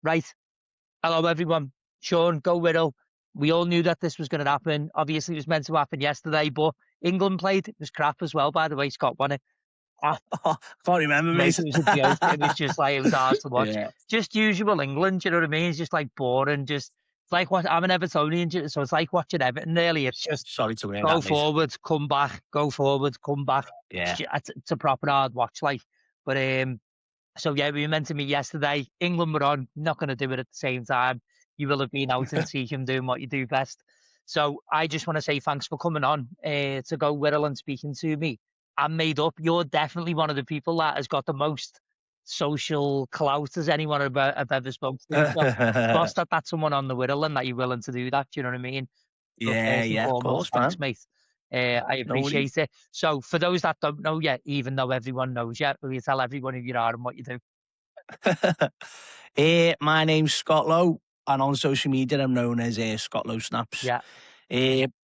Right. Hello, everyone. Sean, Go-Wirral. We all knew that this was going to happen. Obviously, it was meant to happen yesterday, but England played. It was crap as well, by the way. Scott won it. Ah, Oh, can't remember, mate, mate. it was a joke. It was just like, it was hard to watch. Yeah, Just usual England, you know what I mean? It's just like boring. It's like what I'm an Evertonian, so it's like watching Everton, really. It's just sorry to hear go that, mate. forward, come back, go forward, come back. Yeah. It's a proper hard watch, like. But so yeah, we were meant to meet yesterday. England were on, not going to do it at the same time. You will have been out and see him doing what you do best. So I just want to say thanks for coming on to Go-Wirral and speaking to me. I'm made up. You're definitely one of the people that has got the most social clout as anyone I've ever spoken to. So trust that that's someone on the Wirral and that you're willing to do that. Do you know what I mean? So Yeah, first and yeah, of foremost, course, thanks, man. mate. I No worries. appreciate it. So for those that don't know yet, even though everyone knows yet, will you tell everyone who you are and what you do? My name's Scott Lowe, and on social media, I'm known as Scott Lowe Snaps. Yeah,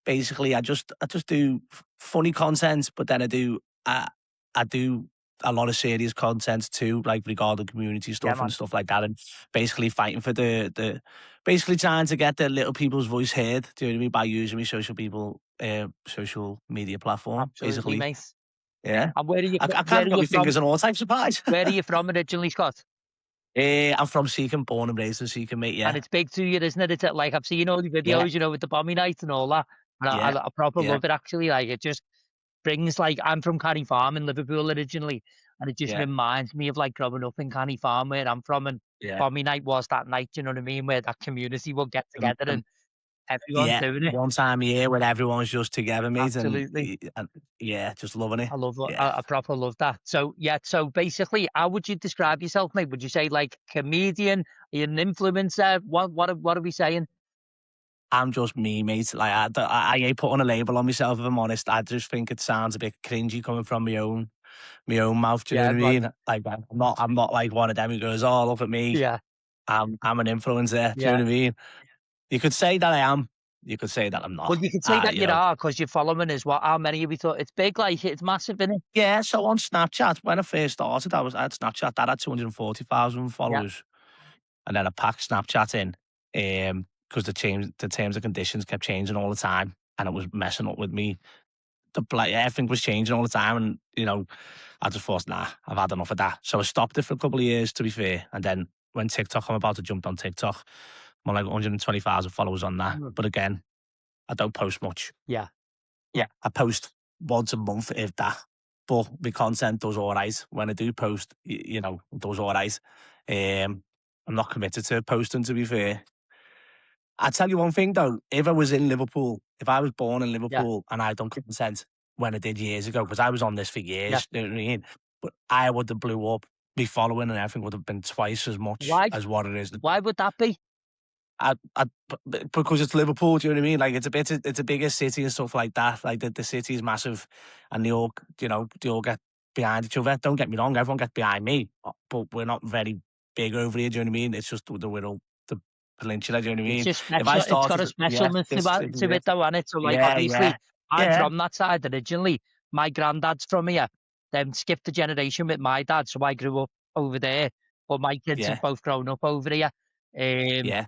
Basically, I just do funny content, but then I do a lot of serious content too, like regarding community yeah, stuff and man. stuff like that, and basically fighting for the basically trying to get the little people's voice heard. Do you know what I mean? By using my social media platform, Absolutely, basically. mate. Yeah, And where are you? I Where kind are of got you my from? fingers on all types of pies. Where are you from originally, Scott? I'm from Seacombe, born and raised in Seacombe, mate. And Yeah, it's big to you, isn't it? It's like I've seen all the yeah, videos, with the bomby night and all that. And yeah, I proper yeah, love it actually. Like it just brings like I'm from Canny Farm in Liverpool originally, and it just yeah, reminds me of like growing up in Canny Farm where I'm from. And yeah. bomby night was that night, you know what I mean? Where that community will get Um, together um, and everyone's yeah, doing it. one time a year when everyone's just together, mate, Absolutely. and yeah, just loving it. I love Yeah, I proper love that. So yeah, so basically, how would you describe yourself, mate? Would you say like comedian? Are you an influencer? What are we saying? I'm just me, mate. Like I ain't putting a label on myself. If I'm honest, I just think it sounds a bit cringy coming from my own mouth. Do you know Yeah, what I go on. mean? Like I'm not like one of them who goes, "Oh, look at me. Yeah, I'm an influencer." Do you yeah. know what I mean? You could say that I am. You could say that I'm Well, not. you could say that You you know. are because your following is what? How many have we thought? It's big, like it's massive, isn't it? Yeah, so on Snapchat, when I first started, I had Snapchat that had 240,000 Yeah. followers, and then I packed Snapchat in, because the terms and conditions kept changing all the time, and it was messing up with me. Everything was changing all the time, and I just thought, nah, I've had enough of that. So I stopped it for a couple of years, to be fair, and then when TikTok, I'm about to jump on TikTok, I'm on like 120,000 followers on that. Mm. But again, I don't post much. Yeah. Yeah, I post once a month, if that. But my content does all right. When I do post, it does all right. I'm not committed to posting, to be fair. I tell you one thing though, if I was in Liverpool, if I was born in Yeah. Liverpool and I'd done content when I did years ago, because I was on this for Yeah. years, you know what I mean? But I would have blew up. My following and everything would have been twice as much Why? as what it is. Why would that be? Because it's Liverpool, do you know what I mean? Like it's a bigger city and stuff like that. Like the city is massive, and they all get behind each other. Don't get me wrong, everyone gets behind me, but we're not very big over here. Do you know what I mean? It's just the peninsula. Do you know what I It's mean? just If I special. It's got started, a yeah, specialness this to yeah, it, though, and it. So, like, yeah, obviously, yeah, I'm yeah, from that side originally. My granddad's from here. Then skipped a generation with my dad, so I grew up over there. But my kids have yeah, both grown up over here. Um, yeah,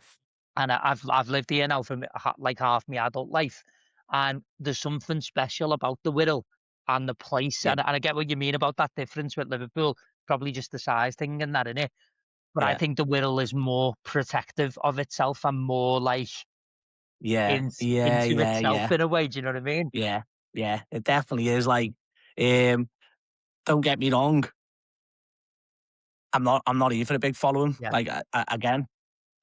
and I've lived here now for like half my adult life. And there's something special about the Wirral and the place. yeah, And I get what you mean about that difference with Liverpool. Probably just the size thing and that, innit? But I yeah, think the Wirral is more protective of itself and more like yeah, yeah, into yeah, itself yeah, in a way. Do you know what I mean? yeah, yeah. It definitely is. Like, um, don't get me wrong. I'm not here for a big following. Yeah. Like, again,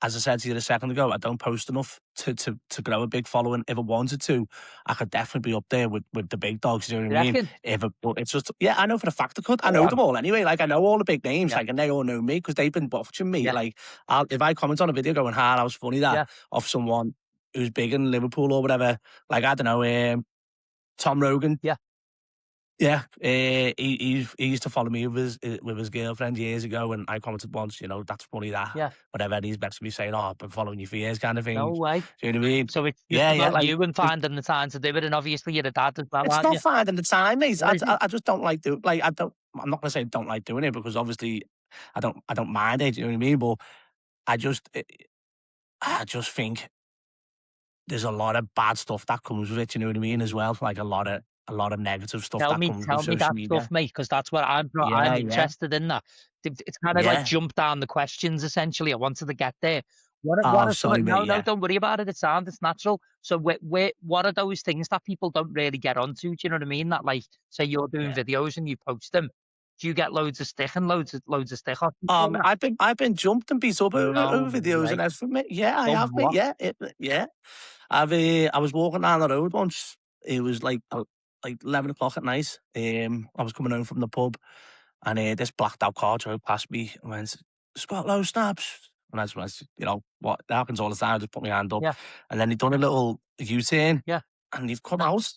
as I said to you a second ago, I don't post enough to grow a big following. If I wanted to, I could definitely be up there with the big dogs. You know You what I mean? reckon? But it's just, yeah, I know for a fact I could. I Go know them on. all anyway. Like I know all the big names. Yeah. Like and they all know me because they've been watching me. Yeah. Like if I comment on a video going, "Ha, that was funny," that Yeah. of someone who's big in Liverpool or whatever. Like I don't know, Tom Rogan. Yeah. Yeah, he used to follow me with his girlfriend years ago, and I commented once, that's funny that Yeah. whatever. And he's messaged me saying, "Oh, I've been following you for years," kind of No thing. way. Do you know what I mean? So it's just Yeah, yeah. about Like you and finding the time to do it. And obviously, you're a dad as well, it's aren't not you? finding the time, mate. What is it? I just don't like do like I don't. I'm not gonna say I don't like doing it because obviously I don't mind it. Do you know what I mean? But I just, I just think there's a lot of bad stuff that comes with it. You know what I mean? As well, like a lot of negative stuff that comes with Tell me social that stuff, media. mate, because that's what I'm Yeah, yeah, interested in that. It's kind of like yeah. jump down the questions essentially. I wanted to get there. What Oh, are some of, sorry, mate. no, Yeah, don't worry about it. It's natural. So what are those things that people don't really get onto? Do you know what I mean? That like, say you're doing yeah. videos and you post them. Do you get loads of stick and loads of stick off people and that? I've been jumped and beat up No over videos and way. everything, mate. Yeah, I Of have, mate. what? Yeah, yeah. I was walking down the road once. It was like 11 o'clock at night. I was coming home from the pub, and this blacked out car drove past me and went, "Spot Lowe snaps." And I just went, what that happens all the time. I just put my hand up, Yeah, and then he done a little U-turn, yeah. and he've come out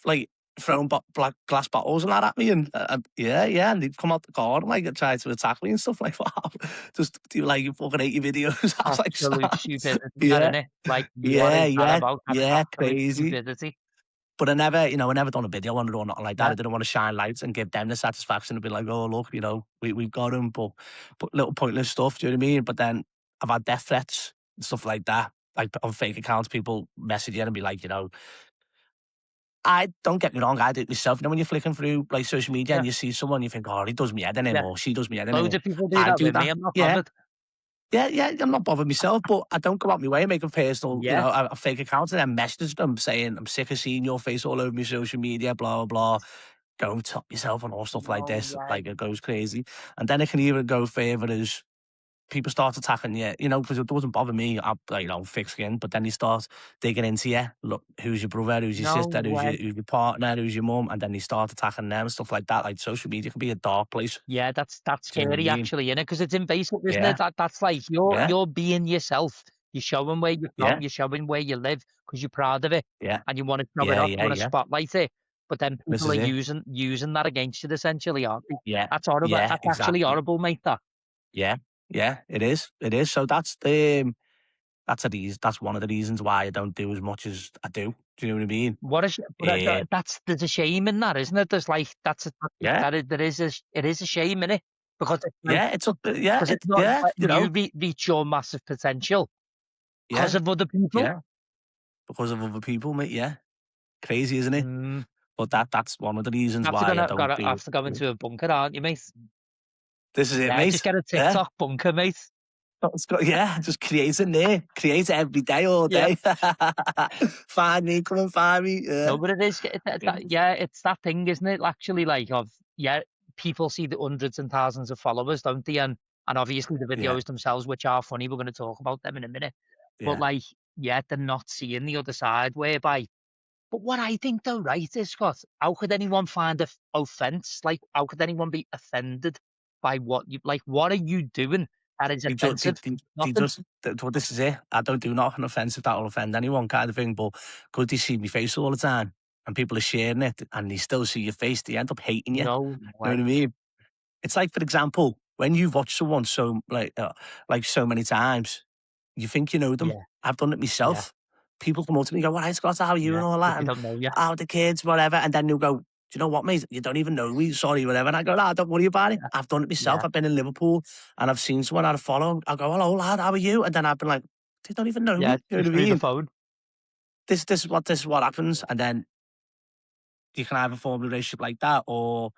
like throwing black glass bottles and that at me, and yeah, yeah, and he'd come out the car and like tried to attack me and stuff like, wow, just do like you fucking hate your videos. I was like, Absolute stop. stupidity, that Yeah, innit? Like, what yeah, is that yeah, about? That's yeah, absolute crazy. stupidity. But I never done a video on it or nothing like that. Yeah, I didn't want to shine lights and give them the satisfaction of being like, oh, look, we've got him, but little pointless stuff, do you know what I mean? But then I've had death threats and stuff like that. Like on fake accounts, people message you and be like, I don't get me wrong, I do it myself. When you're flicking through like social media and yeah, you see someone, you think, oh, he does me head in him yeah. or she does me head in him, Loads or of people do I that do with me. that. I'm not Yeah, bothered. yeah, yeah. I'm not bothered myself, but I don't go out my way and make a personal, Yeah. a fake account and then message them saying, I'm sick of seeing your face all over my social media, blah, blah, blah. Go top yourself and all stuff like No this. way. Like it goes crazy. And then it can even go further as people start attacking you, because it doesn't bother me. I'm like, thick skin, but then they start digging into you. Look, who's your brother? Who's your No sister? way. Who's your partner? Who's your mum? And then they start attacking them and stuff like that. Like social media can be a dark place. Yeah, that's Do you know what I scary mean? actually, innit? Because it's invasive, isn't it? Yeah, That's like yeah, you're being yourself. You're showing where you're from. yeah, You're showing where you live because you're proud of it, yeah, and you want to show it yeah, off. You yeah, want to yeah. spotlight it. But then This people are is it. using that against you, essentially, aren't they? Yeah, That's horrible. yeah, That's actually exactly. horrible, mate. That. Yeah, yeah, it is. It is. So that's one of the reasons why I don't do as much as I do. Do you know what I mean? What is? But Uh, that's there's a shame in that, isn't it? There's like yeah, there is it is a shame in it because it's like yeah, it's up. Yeah, because it's not yeah, letting you reach your massive potential because yeah, of other people. yeah, because of other people, mate. Yeah, crazy, isn't it? Mm. But that's one of the reasons After why I gonna don't gotta do. have to go into a bunker, aren't you, mate? This is it, Yeah, just mate. get a Yeah, TikTok bunker, mate. yeah, just create it there. Create it every day, all Yeah. day. Find me, come and find me. Yeah, No, but it is yeah, it's that thing, isn't it? Actually, like of yeah, people see the hundreds and thousands of followers, don't they? And obviously the yeah, videos themselves, which are funny, we're going to talk about them in a minute. But yeah. like, yeah, they're not seeing the other side. Whereby, but what I think though, right, is Scott, how could anyone find offense? Like, how could anyone be offended by what you like? What are you doing that is They just, they, offensive? they Nothing. just, well, this is it. I don't do nothing offensive that will offend anyone, kind of thing. But because they see my face all the time and people are sharing it and they still see your face, they end up hating you. No You know what way. I mean? It's like, for example, when you've watched someone like so many times, you think you know them. Yeah, I've done it yeah, myself. People come up to me and go, "What, hey, Scott, how are you?" yeah. and all But that, they and don't know you. how are the kids, whatever. And then they'll go, "Do you know what, mate? You don't even know me. Sorry, whatever." And I go, "Nah, don't worry about it. Yeah, I've done it myself. yeah. I've been in Liverpool and I've seen someone I'd follow. I go, hello, lad, how are you?" And then I've been like, "They don't even know Yeah, me." You know just what I through the mean? phone. This is what happens, and then you can either form a relationship like that, or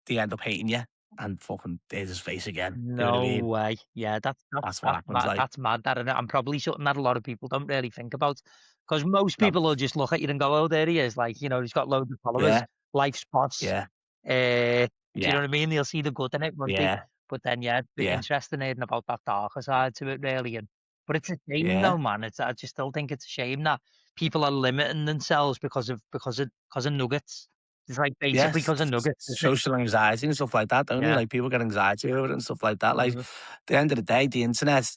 they end up hating you and fucking there's his face again. You know what I No mean? way. Yeah, That's what happens. Like, that's mad. That and probably something that a lot of people don't really think about, because most no, people will just look at you and go, "Oh, there he is." Like he's got loads of followers, yeah, life's boss. yeah, Do you know yeah, what I mean? They'll see the good in it, won't they? yeah, But then, yeah, it's a bit yeah, interesting hearing about that darker side to it, really. And but it's a shame, though, yeah. man. I just still think it's a shame that people are limiting themselves because of nuggets. It's like basically Yes, because of nuggets, isn't it? social anxiety and stuff like that, don't they? Yeah. Like people get anxiety over it and stuff like that. Like Mhm. at the end of the day, the internet,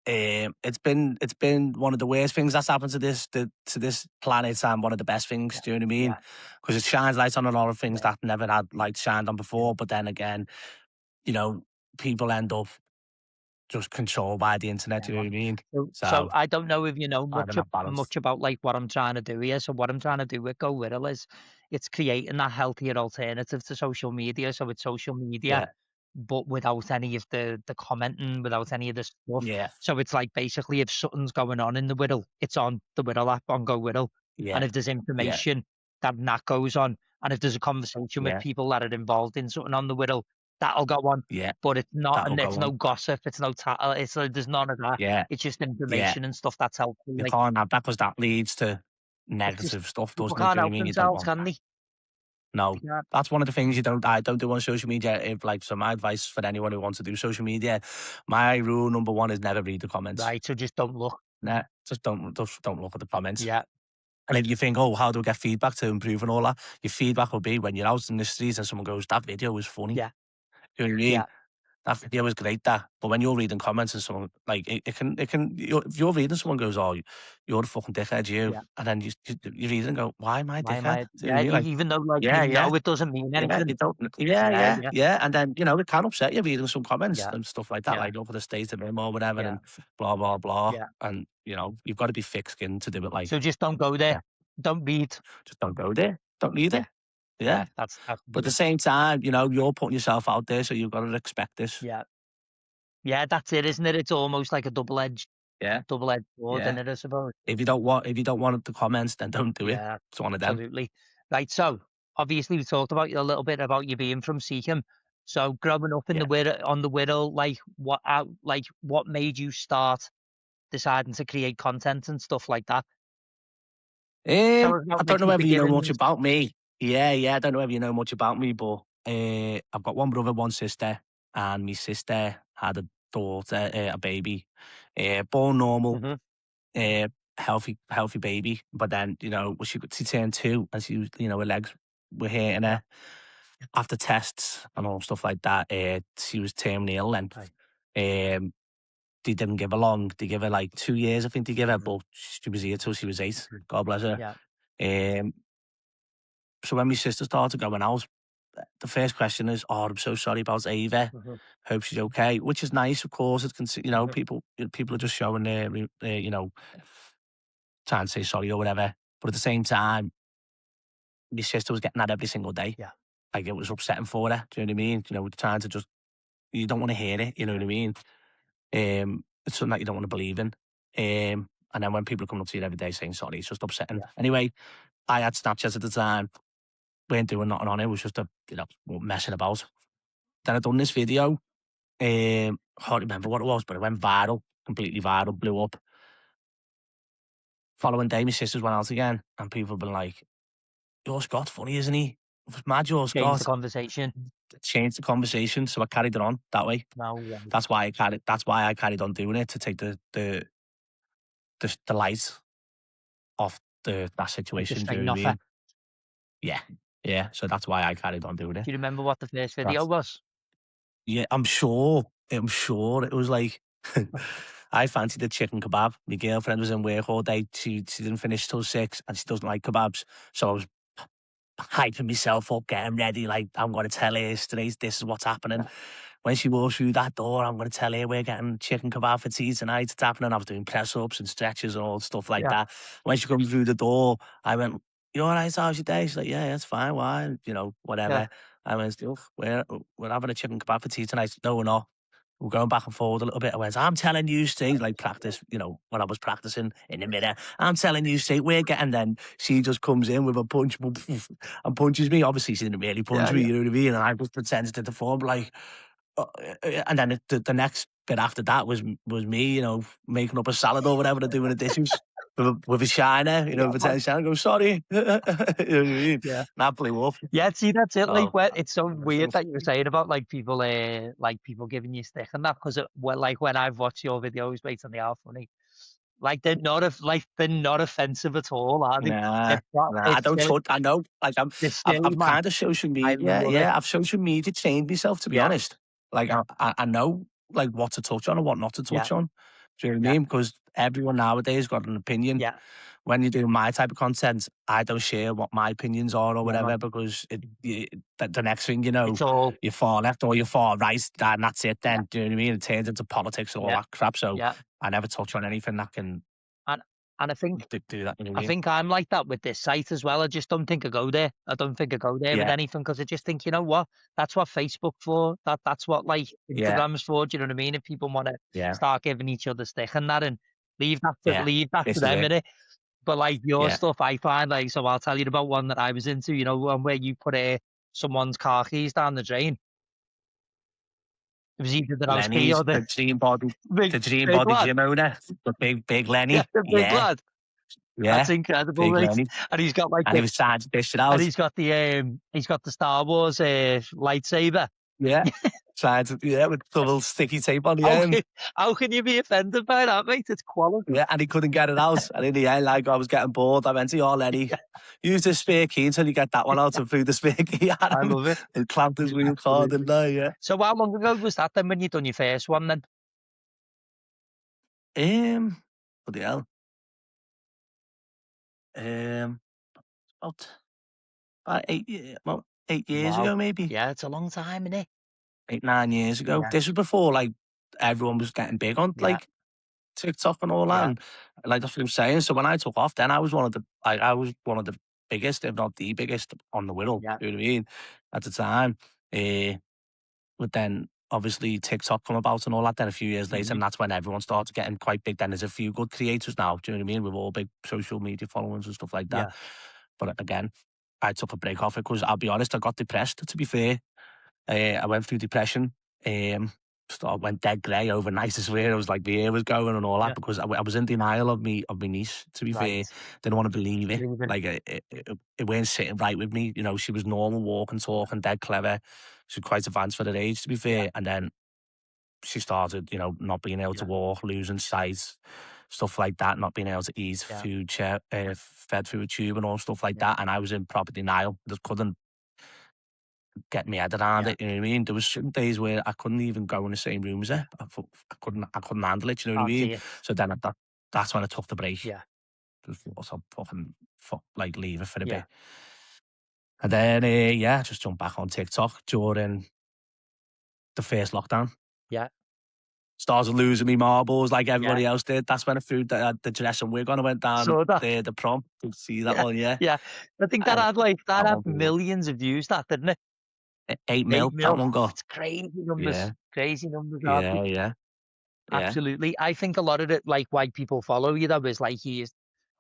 it's been one of the worst things that's happened to this planet, and one of the best things. Yeah. Do you know what I mean? Yeah. Because it shines light on a lot of things Yeah. that never had light shined on Yeah. before. But then again, you know, people end up just controlled by the internet. Yeah, Do you know man. what I mean? So So I don't know if you know finding that balance. much about like what I'm trying to do here. So what I'm trying to do with Go-Wirral is it's creating that healthier alternative to social media. So it's social media Yeah, but without any of the commenting, without any of the stuff. Yeah, So it's like basically if something's going on in the Wirral, it's on the Wirral app on Go-Wirral. yeah, And if there's yeah, information, that goes on. And if there's a conversation with yeah, people that are involved in something on the Wirral, that'll go on. yeah. But it's not, That'll and go it's no on. gossip, it's no tattle, it's there's none of that. Yeah, It's just yeah. information and stuff that's helpful. You Like can't have that because that leads to it's just negative stuff, people doesn't it? can't Do you know help what I mean? You don't themselves, want can that. they? No. They can't. That's one of the things I don't do on social media. If like, so my advice for anyone who wants to do social media, my rule number one is never read the comments. Right. So just don't look. Nah, just don't look at the comments. Yeah. And if you think, oh, how do I get feedback to improve and all that? Your feedback will be when you're out in the streets and someone goes, that video was funny. Yeah. You know what I mean? Yeah. That video was great, that. But when you're reading comments and someone, like, if you're reading, someone goes, oh, you're the fucking dickhead, you. Yeah. And then you read it and go, why am I a Why am dickhead? I? Do you know what I Yeah. mean? Like, Even though like you yeah, yeah, know it doesn't mean yeah, anything. you don't, yeah, Yeah. yeah, Yeah. yeah. And then, it can upset you reading some comments Yeah. and stuff like that, Yeah. like, look at the state of him or whatever Yeah. and blah, blah, blah. Yeah. And, you've got to be thick-skinned to do it, like, So just don't go there. yeah, Don't read. just don't go there. Don't need Yeah. it. Yeah. Yeah. That's But at the same time, you're putting yourself out there, so you've got to expect this. yeah. Yeah. That's it, isn't it? It's almost like a Yeah. double-edged sword, Yeah. isn't it, I suppose? If you don't want the comments, then don't do it. Yeah. It's one of them. Absolutely. Right. So obviously we talked about you a little bit about you being from Seacom. So growing up in Yeah. the on the Wirral, what made you start deciding to create content and stuff like that? Tell us I about don't like know your whether you know much beginnings. about me. Yeah, yeah. I don't know whether you know much about me, but I've got one brother, one sister, and my sister had a daughter, a baby, born normal, Hmm. uh, healthy baby. But then when she turned 2, and she was, her legs were hurting Yeah. her after tests and all stuff like that. She was terminally ill, and Right. um, they didn't give her long. They give her like 2 years, I think they give her, Hmm. but she was here till she was 8. God bless her. Yeah. Um, so when my sister started going out, the first question is, "Oh, I'm so sorry about Ava. Hmm. Hope she's okay." Which is nice, of course. Hmm. People are just showing trying to say sorry or whatever. But at the same time, my sister was getting that every single day. Yeah. Like, it was upsetting for her. Do you know what I mean? Trying to just, you don't want to hear it. You know what I mean? It's something that you don't want to believe in. And then when people are coming up to you every day saying sorry, it's just upsetting. Yeah. Anyway, I had Snapchat at the time, weren't doing nothing on it. It was just messing about. Then I done this video. I can't remember what it was, but it went viral, completely viral, blew up. Following day, my sisters went out again, and people have been like, "Your Scott's funny, isn't he? It was mad, your Change the Scott." conversation. It changed the conversation, so I carried it on that way. No. Right. That's why I carried on doing it, to take the light off that Like the situation. Do you strain know what I off her. mean? Yeah, yeah. So that's why I carried on doing it. Do you remember what the first video That's was? Yeah, I'm sure. I'm sure it was like, I fancied a chicken kebab. My girlfriend was in work all day. She didn't finish till 6, and she doesn't like kebabs. So I was hyping myself up, getting ready. Like, I'm going to tell her straight, this is what's happening. Yeah. When she walks through that door, I'm going to tell her we're getting chicken kebab for tea tonight. It's happening. I was doing press ups and stretches and all stuff like Yeah. that. When she comes through the door, I went, "You all right? How's your day?" She's like, "Yeah, it's fine. Why? Yeah. Whatever." I went, "Oh, we're having a chicken kebab for tea tonight." "No, we're not." We're going back and forward a little bit. I went, "I'm telling you straight," like practice, when I was practicing in the mirror. "I'm telling you straight, we're getting." Then she just comes in with a punch and punches me. Obviously, she didn't really punch Yeah. me, Yeah. you know what I mean? And I just pretended to deform, like, and then the next bit after that was me, making up a salad or whatever, to doing the dishes with a shiner, Yeah. pretend shiner, go, "Sorry." You know what I mean? Yeah. And I blew up. Yeah, see, that's it. Like, So, well, it's so that's weird just- that you were saying about like people giving you stick and that, because like when I've watched your videos, based on they are funny. Like they're not offensive at all, are they? nah, I It's don't touch. I know, like, they're I've silly, man. kind of social I media. love it. Yeah, I've social media trained myself, to be Yeah, honest. Like, I know, like, what to touch on and what not to yeah, touch on. Do you know what I yeah, mean? Because everyone nowadays got an opinion. yeah, When you're doing my type of content, I don't share what my opinions are or yeah, man. whatever, because the next thing It's all you're far left or you're far right, and that's it yeah, then. Do you know what I mean? It turns into politics and all yeah, that crap. So yeah. I never touch on anything that can. And do that. You know what I I mean? think I'm like that with this site as well. I just don't think I go there. I don't think I go there with Yeah, anything because I just think, you know what? That's what Facebook for. That's what like yeah, Instagram's for. Do you know what I mean? If people want to yeah, start giving each other stick and that, and yeah. leave that to This is them it. innit? But like your Yeah, stuff, I find like so. I'll tell you about one that I was into. You know, one where you put someone's car keys down the drain. It was either the house key Lenny's or the the dream big body lad. gym owner, the big Yeah, Lenny. the big Yeah, lad. That's yeah, incredible, big mate. Lenny, And he's got like and he was trying to dish it out. he's got the Star Wars lightsaber. Yeah, trying to with double sticky tape on the How end. can, how can you be offended by that, mate? It's quality. Yeah, and he couldn't get it out. And in the end, like I was getting bored. I went to your Lenny, use the spare key until you get that one out and threw the spare key at I him love it. and clamped his wheel card in Absolutely. there. Yeah. So how long ago was that then when you done your first one then? Bloody hell. Um, about, about 8 years Wow. ago, maybe Yeah, it's a long time, isn't it? 8, 9 years ago. Yeah, This was before like everyone was getting big on yeah, like TikTok and all that, yeah, and like that's what I'm saying. So when I took off, then I was one of the biggest, if not the biggest, on the Wirral. yeah. You know what I mean? At the time, but then obviously TikTok come about and all that. Then a few years later, Mhm. and that's when everyone started getting quite big. Then there's a few good creators now. Do you know what I mean? With all big social media followings and stuff like that. Yeah. But again, I took a break off it because I'll be honest, I got depressed. To be fair, I went through depression. Went dead grey overnight. I swear, it was like the hair was going and all that Yeah. because I was in denial of my niece. To be Right. fair, didn't want to believe it. Leaving. Like it weren't sitting right with me. You know, she was normal, walking, talking, dead clever. She was quite advanced for her age, to be Yeah. fair. And then she started, not being able to Yeah. walk, losing sight, stuff like that, not being able to eat Yeah. food, fed through a tube and all stuff like Yeah. that. And I was in proper denial. Just couldn't get my head around Yeah. it. You know what I mean? There was some days where I couldn't even go in the same room as Yeah. her. I couldn't handle it. You know what I Can't mean? see it. So then that's when I took the break. Yeah. Just also fucking like leave it for a Yeah. bit. And then just jumped back on TikTok during the first lockdown. Yeah. Started losing me marbles like Yeah. everybody else did. That's when I threw the dress and wig on. I went down Saw that. the prom to see that Yeah. one. Yeah, Yeah. I think and that that had one blew up. millions of views, that didn't it? 8 mil. 8 mil. That one got. It's crazy numbers. Yeah, Crazy numbers, aren't they? yeah, yeah, yeah, Absolutely. I think a lot of it, like why people follow you though, is like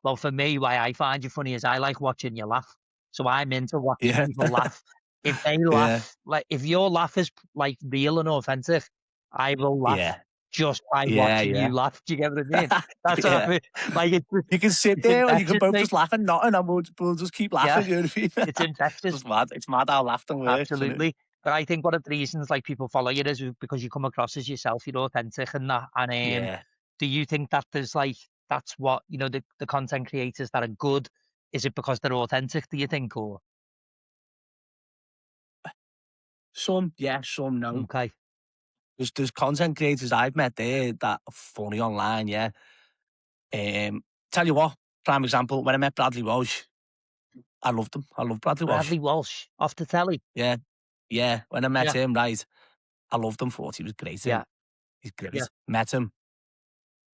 well, for me, why I find you funny is I like watching you laugh. So I'm into watching yeah, people laugh. If they yeah, laugh, like if your laugh is like real and authentic, I will laugh yeah, just by yeah, watching you yeah. laugh. Do you get what I mean? That's what I Yeah. mean. Like You can sit it's there and you can infectious, both mate. just laugh and nothing and we'll just keep Yeah, laughing, you know what I mean? it's infectious. Just mad. It's mad how laughter works, isn't it? Absolutely. But I think one of the reasons like people follow you is because you come across as yourself, you're authentic and that. And Yeah. do you think that there's like that's what, the content creators that are good, is it because they're authentic, do you think? Or Some yes, some no. okay. There's content creators I've met there that are funny online, yeah. Tell you what, prime example, when I met Bradley Walsh, I loved him. I love Bradley Walsh. Bradley Walsh off the telly. Yeah. Yeah. When I met Yeah, him, right, I loved him, thought he was great. yeah, He's yeah. great. Met him.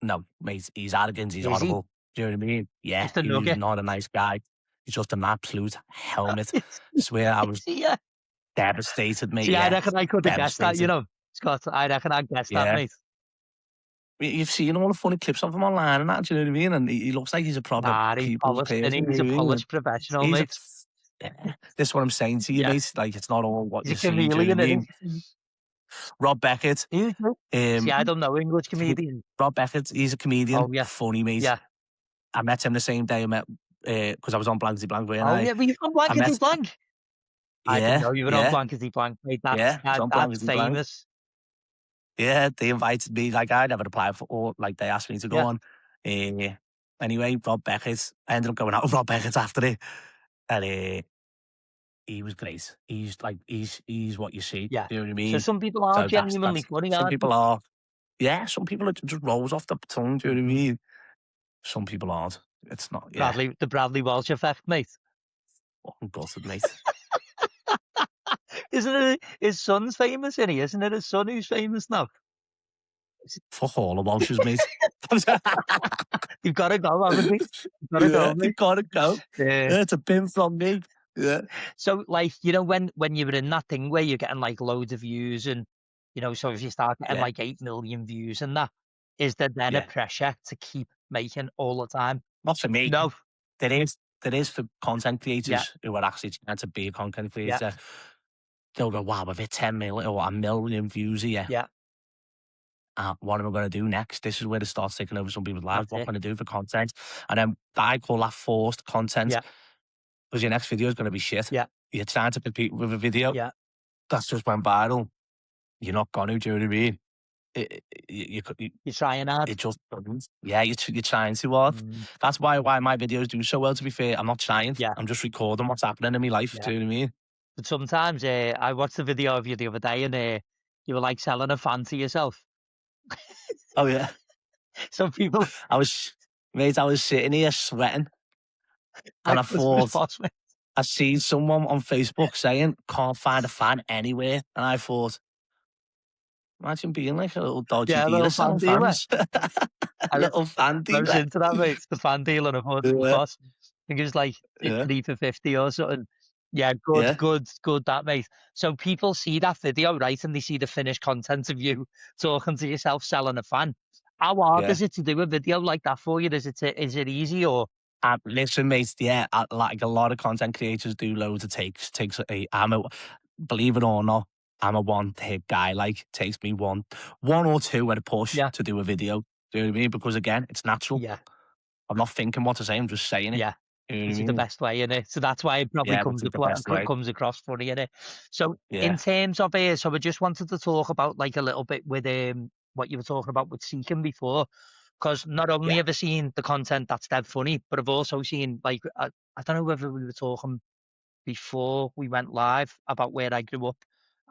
No, mate, he's arrogant, he's Is he? horrible. Do you know what I mean? Yeah, Just a he was nugget. not a nice guy. He's just an absolute helmet. Swear I was Is he? Yeah. devastated, mate. See, I Yeah, reckon I could have guessed that, devastated. Scott. I reckon I'd guessed that, Yeah. mate. You've seen all the funny clips of him online and that, do you know what I mean? And he looks like he's a proper Nah, he's people's polished, and person, he's you a know what I mean? polished professional, He's a, mate. yeah, this is what I'm saying to you, Yeah. mate. Like, it's not all what He's you a see, do you know chameleon, what I isn't mean? Rob Beckett, he? See, um, I don't know English comedians. Rob Beckett, he's a Oh, comedian, yeah. funny, mate. Yeah. I met him the same day I met, because I was on Blankety Blank, weren't Oh, I? yeah, were you on I Blankety met, Blank? I didn't yeah, know you were on yeah, Blankety Blank, mate. yeah, I was on That's Blankety Blank. famous. Yeah, they invited me, like, I never applied for, or, like, they asked me to go Yeah. on. Anyway, Rob Beckett, I ended up going out with Rob Beckett after it. And he was great. He's what you see. Yeah. Do you know what I So mean? some people are So genuinely that's funny, some aren't they? people are. Yeah, some people it just rolls off the tongue. Do you know what I Mhm. mean? Some people aren't. It's not. Yeah, The Bradley Walsh effect, mate. fucking gutted, mate. Isn't it? His son's famous, isn't he? Isn't it his son who's famous now? Fuck all the Welshers, mate. You've got to go, haven't you? You've got to Yeah, go, you mate. gotta go. Yeah. Yeah, it's a pin from me. Yeah, So, like, when you were in that thing where you're getting like loads of views, and so if you start getting yeah, like 8 million views and that, is there then a yeah. pressure to keep making all the time? Not for me. No. There is for content Yeah. creators who are actually trying to be a content Yeah. creator. They'll go, wow, we've hit 10 million or a million views here. Yeah. What am I going to do next? This is where it starts taking over some people's lives. That's What it. can I do for content? And then I call that forced content Yeah. because your next video is going to be shit. Yeah. You're trying to compete with a video Yeah. that's just went viral. You're not going to, do you know what I mean? You're trying hard. It just doesn't. Yeah, you're trying too hard. Mm, That's why my videos do so well, to be fair. I'm not trying. yeah. I'm just recording what's happening in my life. Yeah. Do you know what I mean? But sometimes I watched the video of you the other day, and you were like selling a fan to yourself. Oh, yeah. Some people I was, mate, I was sitting here sweating and at I Christmas thought, party. I seen someone on Facebook saying, can't find a fan anywhere. And I thought, imagine being like a little dodgy Yeah, a dealer little fan selling dealer. fans. I, Little fan I was dealer. into that, mate. The fan deal, and I thought it Yeah, cost. I think it was like yeah, 3 for 50 or something. Yeah, good, yeah, good, good. That, mate. So people see that video, right, and they see the finished content of you talking to yourself selling a fan. How hard yeah. is it to do a video like that for you? Is it easy, or Listen, mate, yeah, like a lot of content creators do loads of takes believe it or not, I'm a one hit guy. Like, takes me one or two at a push yeah, to do a video. Do you know what I mean? Because again, it's natural. yeah, I'm not thinking what to say, I'm just saying it. yeah? You know what I Which is the mean? best way in it. So that's why it probably Yeah, which is the best way. comes across funny in it. So in Yeah, terms of so I just wanted to talk about like a little bit with what you were talking about with Seeking before, because not only yeah, have I seen the content that's dead funny, but I've also seen like I don't know whether we were talking before we went live about where I grew up,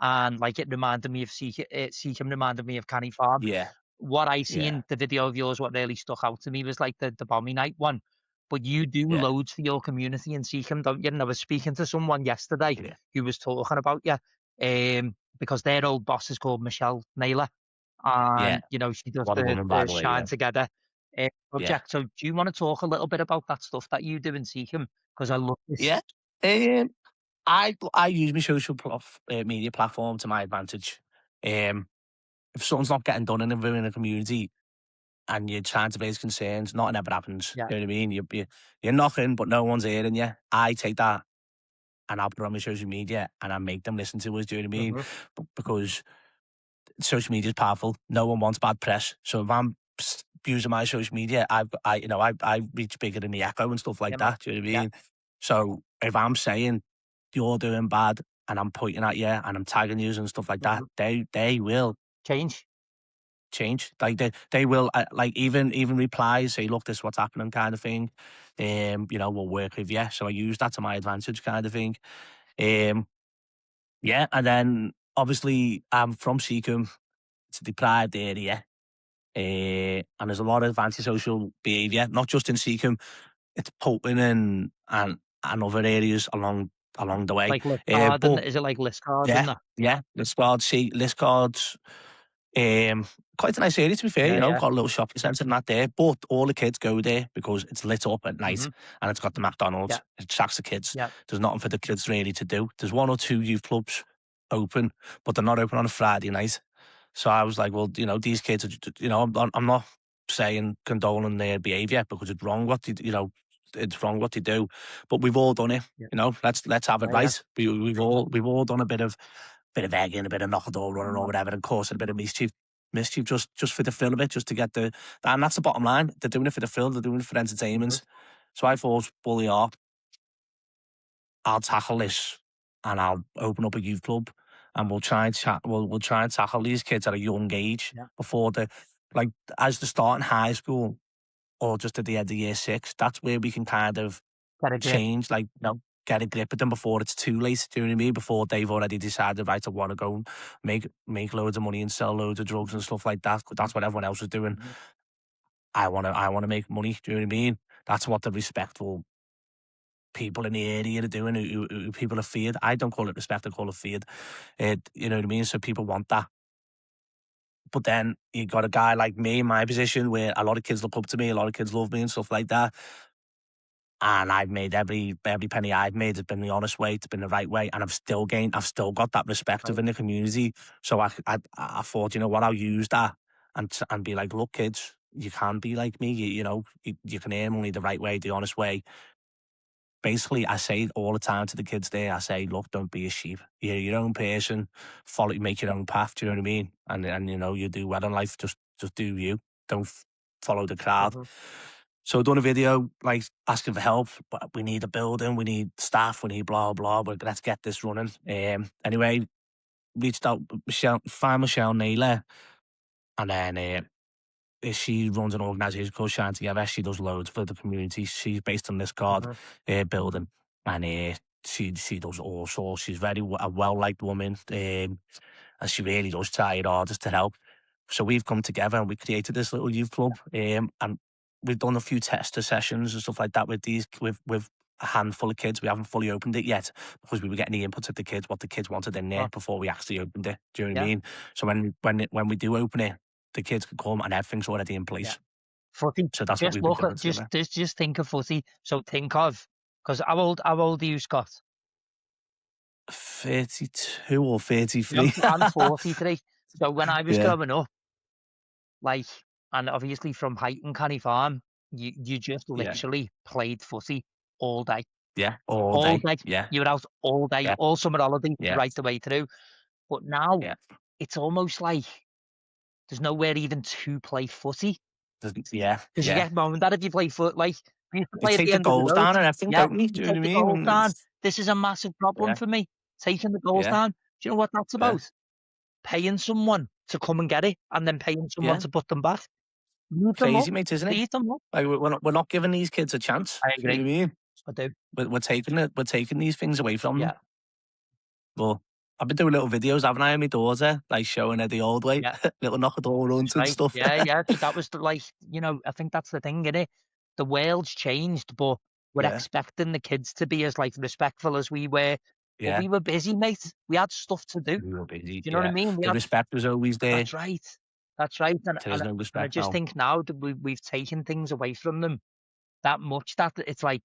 and like it reminded me of Seeking reminded me of Canny Farm. yeah, What I yeah, seen, the video of yours, what really stuck out to me was like the Bommy Night one. But you do yeah, loads for your community in Seacom, don't you? And I was speaking to someone yesterday yeah, who was talking about you, because their old boss is called Michelle Naylor, yeah. and she does What a woman, by the the way. Shine Yeah, Together yeah, project. So do you want to talk a little bit about that stuff that you do in Seacom? Because I love this. yeah. I use my media platform to my advantage. Um, if something's not getting done in a community, and you're trying to raise concerns, nothing ever happens. Yeah. You know what I mean? You're knocking, but no one's hearing you. I take that and I'll put it on my social media and I make them listen to us. Do you know what I mean? Hmm. Because social media is powerful. No one wants bad press. So if I'm using my social media, I reach bigger than the echo and stuff Yeah, like man. that. Do you know what I Yeah. mean? So if I'm saying you're doing bad and I'm pointing at you and I'm tagging you and stuff like that, Hmm. they will Change. change. Like they will like even replies say, look, this is what's happening, kind of thing. We'll work with you. So I use that to my advantage, kind of thing. Um, yeah, and then obviously I'm from Seacombe. It's a deprived area. And there's a lot of antisocial behaviour, not just in Seacombe. It's Poulton and other areas along the way. Like Liscard, and But is it like Liscard and yeah, that? yeah, Liscard's Um, quite a nice area, to be fair. Yeah, yeah. Got a little shopping centre and that there, but all the kids go there because it's lit up at night Hmm. and it's got the Yeah. McDonald's. It attracts the kids. Yeah. There's nothing for the kids really to do. There's one or two youth clubs open, but they're not open on a Friday night. So I was like, well, these kids are, I'm not saying condoning their behaviour because it's wrong what they do, but we've all done it. Yeah. Let's have it Yeah. Yeah. right. We've all done a bit of egging, a bit of knock door running or whatever, and causing a bit of mischief just for the thrill of it, just to get and that's the bottom line. They're doing it for the thrill, they're doing it for Hmm. entertainment. So I thought, bully up, I'll tackle this and I'll open up a youth club and we'll try and we'll try and tackle these kids at a young age Yeah. before like as they start in high school or just at the end of year six. That's where we can kind of Got a grip. change, like, get a grip of them before it's too late. Do you know what I mean? Before they've already decided, right, I want to go and make loads of money and sell loads of drugs and stuff like that. 'Cause that's what everyone else was doing. Hmm. I want to make money. Do you know what I mean? That's what the respectful people in the area are doing. Who people are feared. I don't call it respect. I call it feared. You know what I mean? So people want that. But then you got a guy like me in my position where a lot of kids look up to me, a lot of kids love me and stuff like that. And I've made every penny I've made has been the honest way, it's been the right way, and I've still got that respect Right. within the community. So I thought, you know what, I'll use that and be like, look, kids, you can be like me. You can earn money the right way, the honest way. Basically, I say all the time to the kids there, I say, look, don't be a sheep. You're your own person. Make your own path. Do you know what I mean? And you do well in life. Just do you. Don't follow the crowd. Hmm. So I done a video like asking for help, but we need a building, we need staff, we need blah blah. But let's get this running. Anyway, reached out find Michelle Naylor, and then she runs an organisation called Shine Together. She does loads for the community. She's based on this card Hmm. building, and she does all sorts. She's a well liked woman, and she really does try her hardest to help. So we've come together and we created this little youth club, and we've done a few tester sessions and stuff like that with a handful of kids. We haven't fully opened it yet because we were getting the input of the kids, what the kids wanted in there Oh, before we actually opened it. Do you know what I yeah, mean? So when we do open it, the kids can come and everything's already in yeah. place. Footy. So that's what Just we've been look doing at together. just think of footy. So think of, because how old are you, Scott? 32 or I'm 33. I'm 43. So when I was Yeah, growing up, like, and obviously from Heighton Canny Farm, you just yeah, literally played footy all day, yeah. All all day. day. Yeah, You were out all day, yeah, all summer holiday, yeah, right the way through. But now yeah. it's almost like there's nowhere even to play footy Yeah, because you yeah. get moaned at if you play foot. Like we used to They play at take the the end of the goals road. down and everything, Yeah, don't they? you Do you know take what I the mean? goals And down. This is a massive problem yeah, for me. Taking the goals yeah, down. Do you know what that's yeah, about? Paying someone to come and get it, and then paying someone yeah. to put them back. Leave them up. Crazy, mate, isn't it? Leave them up. Like we're not giving these kids a chance. I Do you know agree. what I mean? I do. We're taking these things away from them. Yeah. But I've been doing little videos, haven't I, of my daughter, like showing her the old way, Yeah. little knock at door runs That's and right. stuff. Yeah. Yeah. So that was the, like, I think that's the thing, innit? The world's changed, but we're Yeah, expecting the kids to be as like respectful as we were. But yeah. we were busy, mate. We had stuff to do. Do We were busy. you know what I Yeah, mean? We the had. respect was always there. That's right. That's right. And There is and no and I respect just now. think now that we've taken things away from them that much that it's like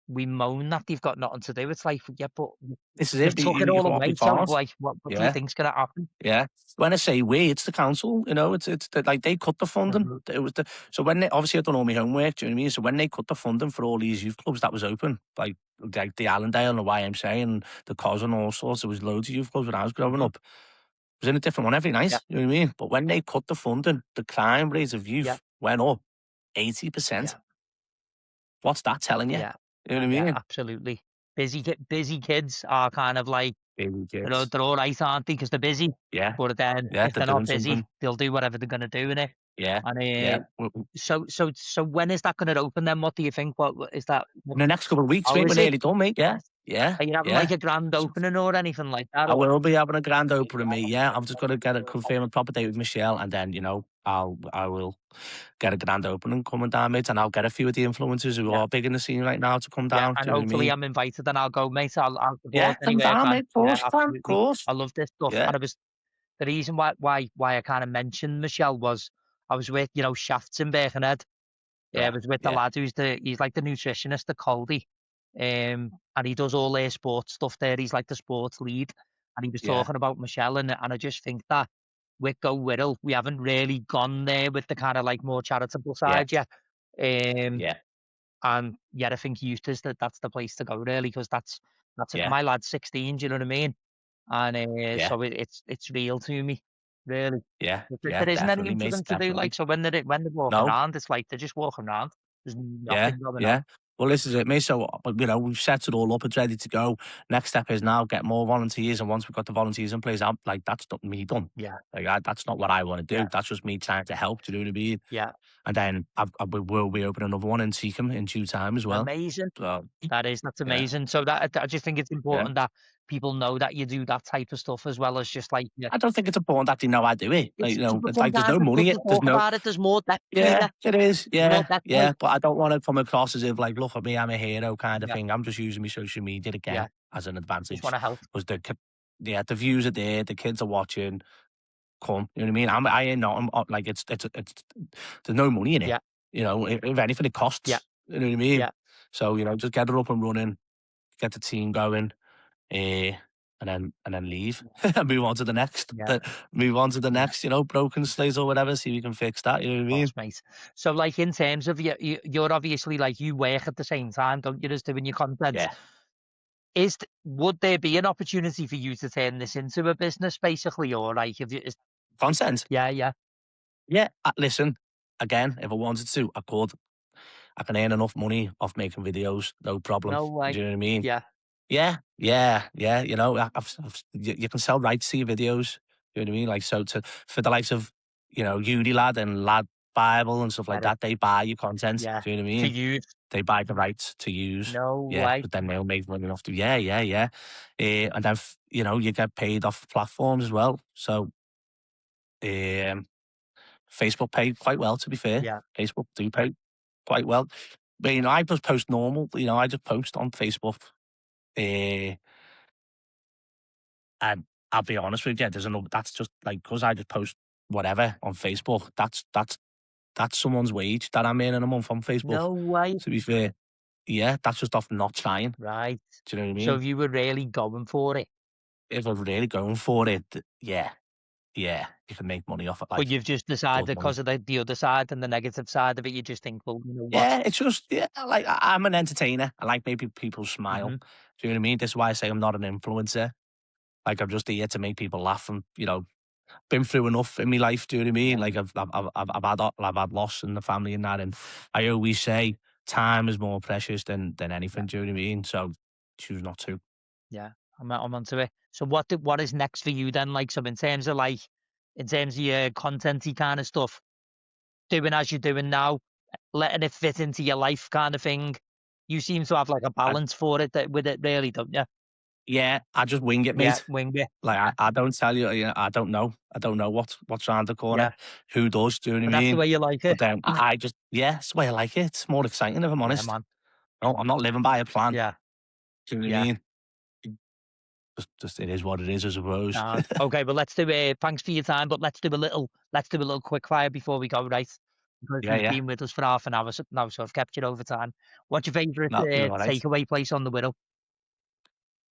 we moan that they've got nothing to do. It's like, yeah, but This is you've it. took it all We away. So can't. like, what do you Yeah. think's gonna happen? Yeah. When I say we, it's the council. Like they cut the funding. Mhm. It was so when they obviously I've done all my homework. Do you know what I mean? So when they cut the funding for all these youth clubs that was open, like the Allendale and the YMCA and the COS and all sorts, there was loads of youth clubs when I was growing Mhm. up. I was in a different one every Yeah. night. You know what I mean? But when they cut the funding, the crime rate of Yeah. youth went up 80%. Yeah. What's that telling you? Yeah. You know what I Yeah. mean? Absolutely. Busy kids are kind of like Baby they're kids. they're all right, aren't they? Because they're busy. Yeah. But then Yeah. if They're they're not doing busy, something. they'll do whatever they're gonna do in it. Yeah. And Yeah. so when is that gonna open then? What do you think? What is that? In the next couple of weeks, How mate, we're is it? nearly done, mate. Yeah. Yeah. Are you having like Yeah. a grand So opening or anything like that? I Or will be having a grand opening, mate. Yeah, I've just got to get a confirm a proper date with Michelle, and then I will get a grand opening coming down, mate, and I'll get a few of the influencers who yeah, are big in the scene right now to come yeah, down. and Do you know what I hopefully mean? I'm invited and I'll go, mate. I'll Yeah, support come anywhere I down, can. mate. Of Yeah, course, man. Of absolutely. course. I love this stuff. Yeah, And it was the reason why I kind of mentioned Michelle was I was with Shafts in Birkenhead. Yeah, I yeah, was with the yeah, lad he's like the nutritionist, the Coldy. And he does all their sports stuff there. He's like the sports lead. And he was yeah, talking about Michelle and I just think that with Go-Wirral, we haven't really gone there with the kind of like more charitable yeah, side yet. Um, yeah, and yet I think youth is that's the place to go really because that's it. yeah, My lad's 16, do you know what I mean? And yeah, so it's real to me, really. yeah, There yeah. isn't Definitely, anything for mate. them to do. Like Definitely. so when they're walking No. around, it's like they're just walking around. There's Yeah, nothing going on. yeah. Well, this is it, mate. So, we've set it all up. It's ready to go. Next step is now get more volunteers. And once we've got the volunteers in place, I'm like, that's not me done. Yeah, That's not what I want to do. yeah, That's just me trying to help. Do you know what I mean? yeah. And then we will be opening another one in Seacombe in due time as well. Amazing. So, That's yeah. amazing. So that I just think it's Yeah. important that people know that you do that type of stuff as well as just like yeah. I don't think it's important that they know I do it. It's but It's like there's sometimes no it's good money. to There's talk no. about it. There's more depth to it. Yeah, Yeah. it is. There's more Yeah, depth to yeah. it. But I don't want to come across as if like, look at me, I'm a hero kind of Yeah, thing. I'm just using my social media yeah. again as an Just advantage want to help. because the views are there, the kids are watching. come. You know what I mean? I ain't not like it's there's no money in it. Yeah. You know, if anything, it Yeah. costs. You know what I mean? Yeah. So you know, just get it up and running, get the team going, and then leave and move on to the next. Yeah. Move on to the Yeah. next. You know, broken slates or whatever. See if we can fix that. You know what I Of mean? course, mate. So, like, in terms of you're obviously like you work at the same time, don't you? Just doing your content. Yeah. Would there be an opportunity for you to turn this into a business, basically, or like if you? Content. Yeah. Yeah. Yeah. Listen, again, if I wanted to, I could. I can earn enough money off making videos, no problem. No Do way. you know what I mean? Yeah. Yeah, yeah, yeah. You know, you can sell rights to your videos. You know what I mean? Like, so for the likes of, you know, Uni Lad and Lad Bible and stuff like Get it. that, they buy your content. Yeah. Do you know what I To mean? use. They buy the rights to use. No Yeah, way. but then they'll make money off the. Yeah, yeah, yeah. And then you know, you get paid off platforms as well. So um, Facebook paid quite well, to be fair. Yeah. Facebook do pay quite well. But you know, I just post normal. You know, I just post on Facebook. Uh, And I'll be honest with you, there's another. That's just like because I just post whatever on Facebook. That's someone's wage that I'm earning a month on Facebook. No way. To be fair, yeah, that's just off not trying. Right. Do you know what I So mean? if you were really going for it, If I'm really going for it, yeah, yeah, you can make money off it, but like you've just decided good money. because of the other side and the negative side of it, you just think, well, you know what? Yeah, it's just yeah, like I'm an entertainer. I like making people smile. Hmm. Do you know what I mean? This is why I say I'm not an influencer. Like I'm just here to make people laugh and you know been through enough in my life. Do you know what I mean? Yeah. Like I've had loss in the family and that, and I always say time is more precious than Yeah. anything. Do you know what I mean? So choose not to. Yeah. I'm onto it. So what is next for you then? Like, so in terms of like, in terms of your contenty kind of stuff, doing as you're doing now, letting it fit into your life kind of thing. You seem to have like a I, balance for it with it, really, don't you? yeah, I just wing it, Yeah, mate. wing it. Like I don't tell you, you know, I don't know. I don't know what's around the corner. Yeah, Who does? Do you know but what I that's the mean? way you like But it. then I just yeah, it's the way I like it. It's more exciting if I'm Yeah, honest. man. No, I'm not living by a plan. Yeah, Do you know what I yeah. mean? Just it is what it is, I suppose. Sound okay. But let's do it. Thanks for your time. But let's do a little quick fire before we go, right? Because Yeah, you've yeah. been with us for half an hour now, so I've kept you over time. What's your favourite No, you're all right. takeaway place on the Wirral?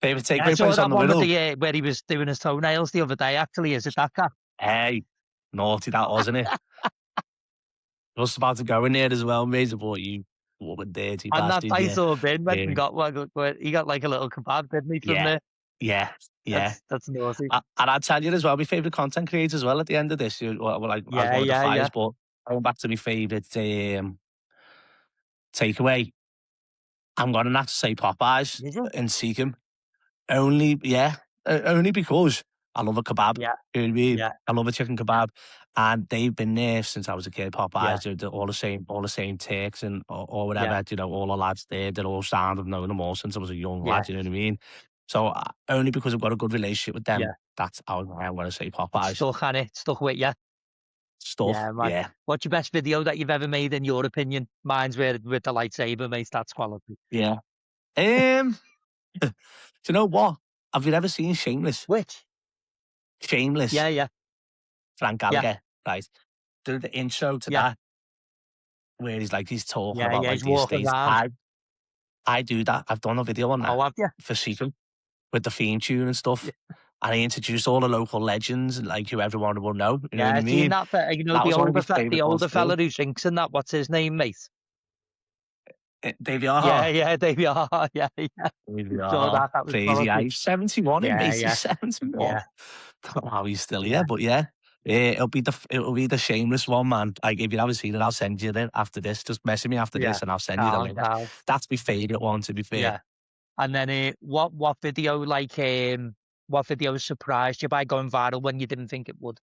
Favorite Yeah, I takeaway saw place on that the one with middle. the where he was doing his toenails the other day. Actually, is it that guy? Hey, naughty that, wasn't it? Just about to go in there as well, mate. I thought you woman dirty And that bastard, nice yeah. little bin went and Um, got one. He got like a little kebab, didn't he? From yeah, there. yeah, yeah. That's naughty. And I'd tell you as well, my favourite content creators as well at the end of this, well, like as Yeah, one of the yeah, yeah. fires, but going back to my favourite takeaway, I'm gonna have to say Popeyes Did you? and Seekem. Only, yeah, only because I love a kebab. Yeah, You know what I mean? yeah, I love a chicken kebab, and they've been there since I was a kid. yeah, Popeyes, they're all the same takes and or yeah, whatever. You know, all the lads there, they're all sound. I've known them all since I was a young yeah, lad. You know what I mean? So only because I've got a good relationship with them, yeah. that's how I'm going to say It's Popeyes stuck, on it. Stuck with you. stuff. Yeah, man. Yeah, What's your best video that you've ever made, in your opinion? Mine's with the lightsaber, mate. That's quality. yeah. Do you know what? Have you ever seen Shameless? Which? Shameless, Yeah, yeah, Frank yeah, Gallagher, right? Do the intro to yeah, that where he's talking yeah, about yeah. like He's the walking estate. around. I do that. I've done a video on Oh, that have you? for Seacom with the theme tune and Yeah, stuff. And I introduced all the local legends, like who everyone will know. You know yeah. what I I've seen mean? that. You know, That was one of my the favourite ones older to do. fella who drinks and that. What's his name, mate? Davey Yeah, Aha. yeah, there we are. Yeah, yeah. Davey Saw Aha. that. That was Crazy. quality. He's 71 in Yeah, mate. He's yeah, 71. yeah, Don't know how he's still yeah, here, but yeah. Yeah, it'll be the shameless one, man. Like if you haven't seen it, I'll send you it after this. Just message me after yeah. this, and I'll send you the Calm, link. calm. That's my favourite one, to be fair. Yeah. And then what video what video surprised you by going viral when you didn't think it would?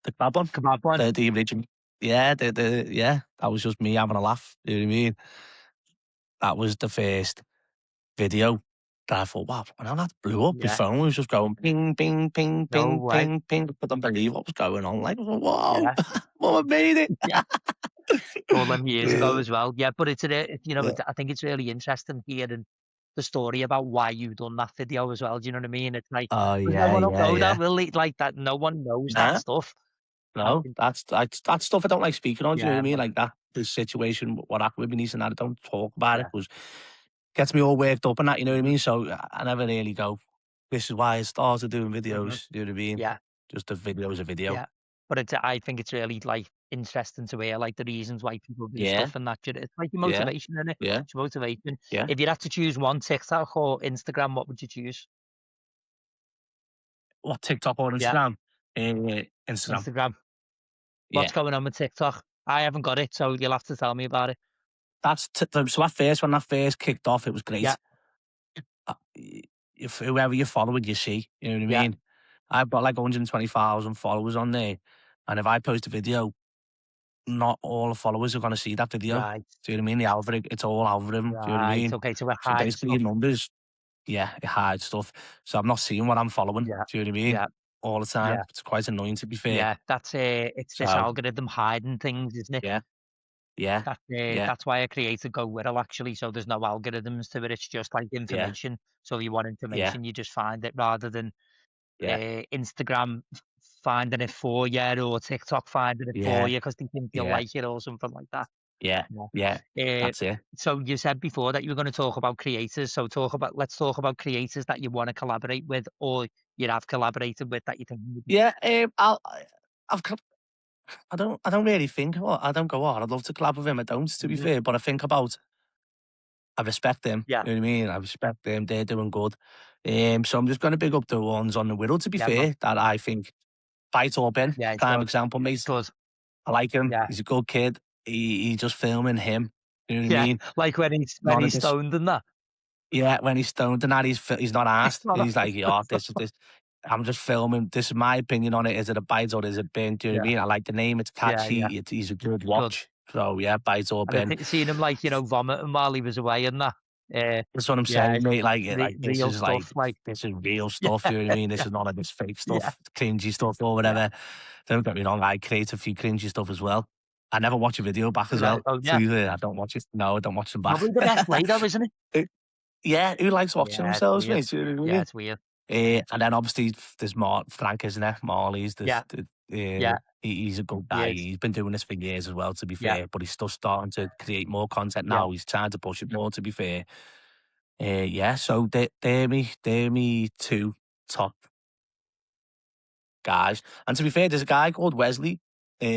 The crab one, Kebab one? the original. Yeah, yeah. That was just me having a laugh. You know what I mean? That was the first video that I thought, wow, and that blew up. My Yeah. phone was just going ping, ping, ping, No ping, way. ping, ping. I couldn't believe what was going on. Like, whoa, Yeah. well, I made it. Yeah. All them years ago Yeah, as well. Yeah, but it's yeah, I think it's really interesting hearing the story about why you done that video as well. Do you know what I mean? It's like, Oh, 'cause no yeah, one will yeah, know that, yeah. will they? Like that, no one knows that Nah, stuff. I no, think, that's stuff I don't like speaking on. Do you know what yeah, I mean? but Like that, the situation, what happened with my niece and that, I don't talk about it yeah, because gets me all worked up and that. You know what I mhm, mean? So I never really go. This is why I started doing mhm, videos. You know what I mean? yeah, Just a video is a video. yeah. But I think it's really like interesting to hear like the reasons why people do Yeah, stuff and that. It's like your yeah, motivation, isn't it? yeah, It's your motivation. yeah. If you had to choose one, TikTok or Instagram, what would you choose? What, TikTok or Yeah, Instagram? Instagram. Instagram. What's Yeah. going on with TikTok? I haven't got it, so you'll have to tell me about it. So at first, when that first kicked off, it was Yeah, great. If whoever you're following, you see. You know what I yeah, mean? I've got like 120,000 followers on there, and if I post a video, not all the followers are going to see that video. right, Do you know what I mean? The algorithm, it's all algorithm. Do you know what I right. mean? Okay, so we're So hiding basically, stuff. your numbers, yeah, it hides stuff. So I'm not seeing what I'm following. Yeah, Do you know what I mean? yeah, All the time. yeah, It's quite annoying, to be fair. yeah. It's this So algorithm hiding things, isn't it? yeah, yeah, yeah, That's why I created Go-Wirral actually. So there's no algorithms to it. It's just like yeah, information. So if you want yeah, information, you just find it rather than yeah, Instagram finding it for you or TikTok finding it for yeah, you because they think you'll yeah, like it or something like that. yeah, yeah. Yeah. That's it. So you said before that you were going to talk about creators. So let's talk about creators that you want to collaborate with or you have collaborated with that you think would be- Yeah, I've I don't really think. Well, I don't go, "Oh, I'd love to collab with him." I don't, to be Mhm. fair, but I think about, I respect them. Yeah, You know what I mean? I respect them. They're doing good. So I'm just going to big up the ones on the Whittle, to be yeah, man. fair, that I think fight or Ben. Yeah, it's Prime good. example, It's mate. good. I like him. Yeah. He's a good kid. He just filming him. You know what I Yeah. mean? Like when None of he's this. stoned and that. Yeah, when he's stoned and that, he's not It's asked. not He's like, "Yeah, this is this." I'm just filming. This is my opinion on it. Is it a bite or is it bin? Do you know what I yeah, mean? I like the name. It's yeah, yeah. catchy. He's a good Good. watch. So yeah, bite or And I bin. think seeing him like, vomiting while he was away and that. Uh, That's what I'm yeah, saying, it's mate. Like real stuff. Like, this is real yeah, stuff. You know what I mean? This yeah, is none of this fake yeah, stuff, cringy stuff or yeah. whatever. Don't get me wrong. I create a few cringy stuff as well. I never watch a video back as Right. well. Oh, So yeah. I don't watch it. No, I don't watch them back. Probably the best way though, isn't it? Yeah, who likes watching Yeah, it's themselves, weird. mate? You know what I Yeah, mean? it's weird. And then obviously there's Frank, isn't there? Marley's. Yeah, yeah, He's a good he guy. is. He's been doing this for years as well, to be Yeah, fair. But he's still starting to create more content yeah. now. He's trying to push it more, to be fair. Yeah, so they're me two top guys. And to be fair, there's a guy called Wesley.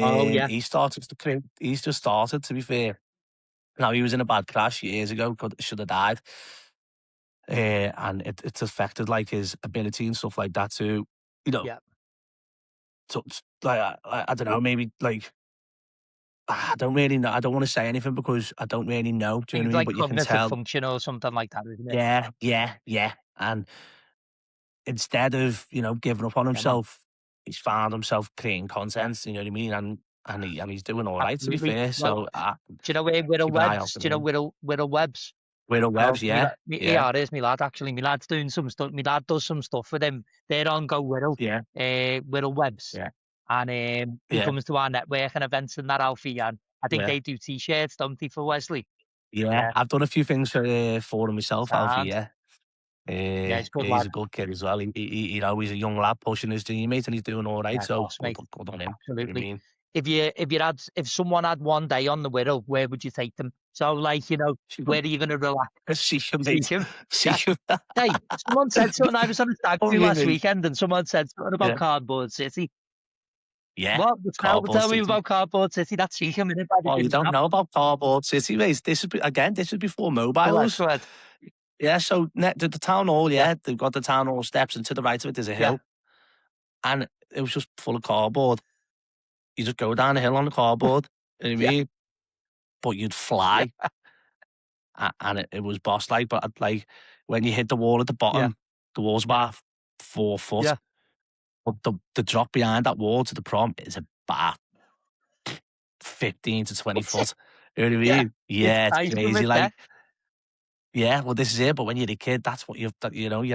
Oh, yeah, He started to create. He's just started. To be fair, now he was in a bad crash years ago. Should have died. And it's affected like his ability and stuff like that too. You know, yeah. so it's like I don't know, maybe like I don't really know. I don't want to say anything because I don't really know. Do you know what Things I mean? like But you can cognitive tell. function or something like that, isn't it? Yeah, yeah, yeah. And instead of giving up on Yeah, man. himself, he's found himself creating Yeah, content. You know what I mean? And he's doing all right, to be absolutely. fair. Well, So do you know where Whittle keep an eye out Webbs? for Do you know him. Whittle Webbs? Widow Oh, Webs, yeah, yeah, yeah, it is my lad actually. My lad's doing some stuff. My lad does some stuff with him. They're on Go-Wirral, yeah, Whittle Webbs, yeah, and he yeah, comes to our networking events and that Alfie, and I think yeah. they do t-shirts, don't they, for Wesley? Yeah, Yeah, I've done a few things for him myself, Alfie. sound. Yeah, Yeah, he's a good he's lad. a good kid as well. He's a young lad pushing his teammates, and he's doing all right. Yeah, of So course, mate. good on him. You know what I Absolutely. mean? If someone had one day on the Whittle, where would you take them? So, like, See where him, are you going to relax? see him, mate. Seacombe. See Yeah. him. Hey, someone said something. I was on a stag do Only last me. weekend, and someone said something about Yeah, Cardboard City. yeah. What? Cardboard Tell me City. about Cardboard City. That's Seacombe, innit? By the Oh, you gym don't shop. know about Cardboard City, mate? This is before Go ahead. mobiles. Go ahead. Yeah, so the town hall, Yeah. yeah, they've got the town hall steps, and to the right of it there's a Yeah. hill, and it was just full of cardboard. You just go down the hill on the cardboard. You know what I Yeah. mean? But you'd Yeah. fly. And it was boss like, but like when you hit the wall at the Yeah. bottom, the wall's about 4 foot, Yeah. but the drop behind that wall to the prom is about 15 to 20 foot. You know what I Yeah. mean? It's Yeah, it's nice from crazy. it, yeah. Like, yeah, well, this is it. But when you're a kid, that's what you're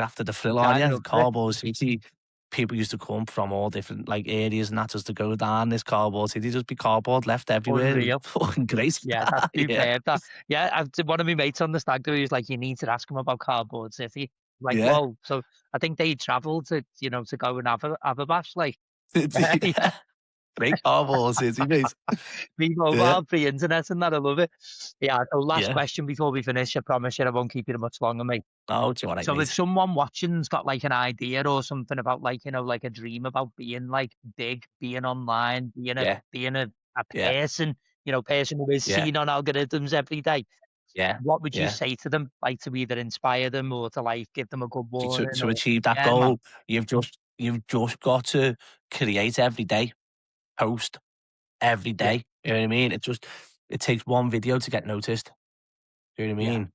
after the You thrill, aren't kind of you? up for it. Cardboard City. people used to come from all different like areas and that just to go down this cardboard city. Just be cardboard left everywhere. It was Unreal. fucking great. Yeah, that's Yeah, superb. That, yeah, one of my mates on the stag do, he was like, "You need to ask him about Cardboard City." Like, yeah. whoa. So I think they travelled to, to go and have a bash. Like, yeah, Yeah. Great cardboard city, mate. free Yeah, mobile, free internet, and that I love it. Yeah. So last yeah. question before we finish. I promise you, I won't keep you much longer, mate. Oh, it's all right, So if mate. someone watching's got like an idea or something about like, like a dream about being like big, being online, Yeah, being a yeah, person, person who is yeah, seen on algorithms every day, yeah, what would you yeah. say to them? Like to either inspire them or to like give them a good warning To or achieve that yeah, man. goal, you've just got to create every day, post every Yeah, day. You know what I mean? It takes one video to get noticed. You know what I yeah, mean?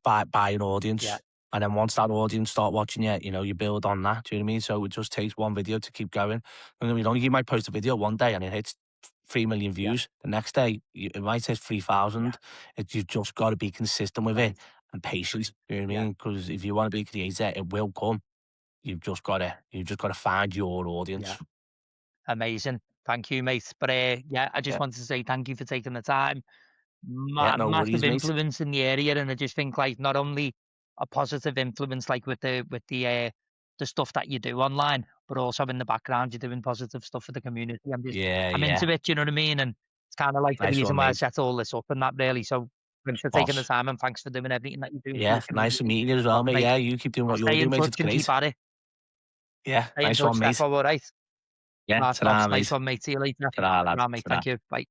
By an yeah, audience. And then once that audience start watching you, you build on that. Do you know what I mean? So it just takes one video to keep going. And you know, you might post a video one day and it hits 3 million yeah, views. The next day, it might hit yeah. 3,000. You've just got to be consistent with it Right. and patient. You know what I Yeah. mean? Because if you want to be a creator, it will come. You've just got to find your Yeah. audience. Amazing. Thank you, mate. But yeah, I just Yeah. wanted to say thank you for taking the time. Yeah, no Massive worries, mate. influence in the area, and I just think like not only a positive influence like with the stuff that you do online, but also in the background you're doing positive stuff for the community. Yeah, I'm yeah. into it, you know what I mean? And it's kind of like the Nice reason one, why I mate. set all this up and that really. So thanks for taking the Boss. time and thanks for doing everything that you're doing for the Yeah, nice to community. meet you as well, Well, mate. mate, Yeah, you keep doing we'll what you're stay doing, in mate. It's touch and keep great. at it. Yeah, Stay in nice one, touch, mate. Defo, all right? Yeah, Class ta-ra, tops. Nice mate. one, mate. See you later. Ta-ra, lad. Right, mate. Ta-ra. Thank you. Bye.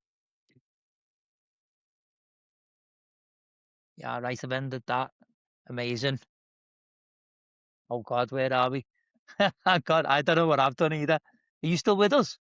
Yeah, right. I've ended that. Amazing. Oh God, where are we? God, I don't know what I've done either. Are you still with us?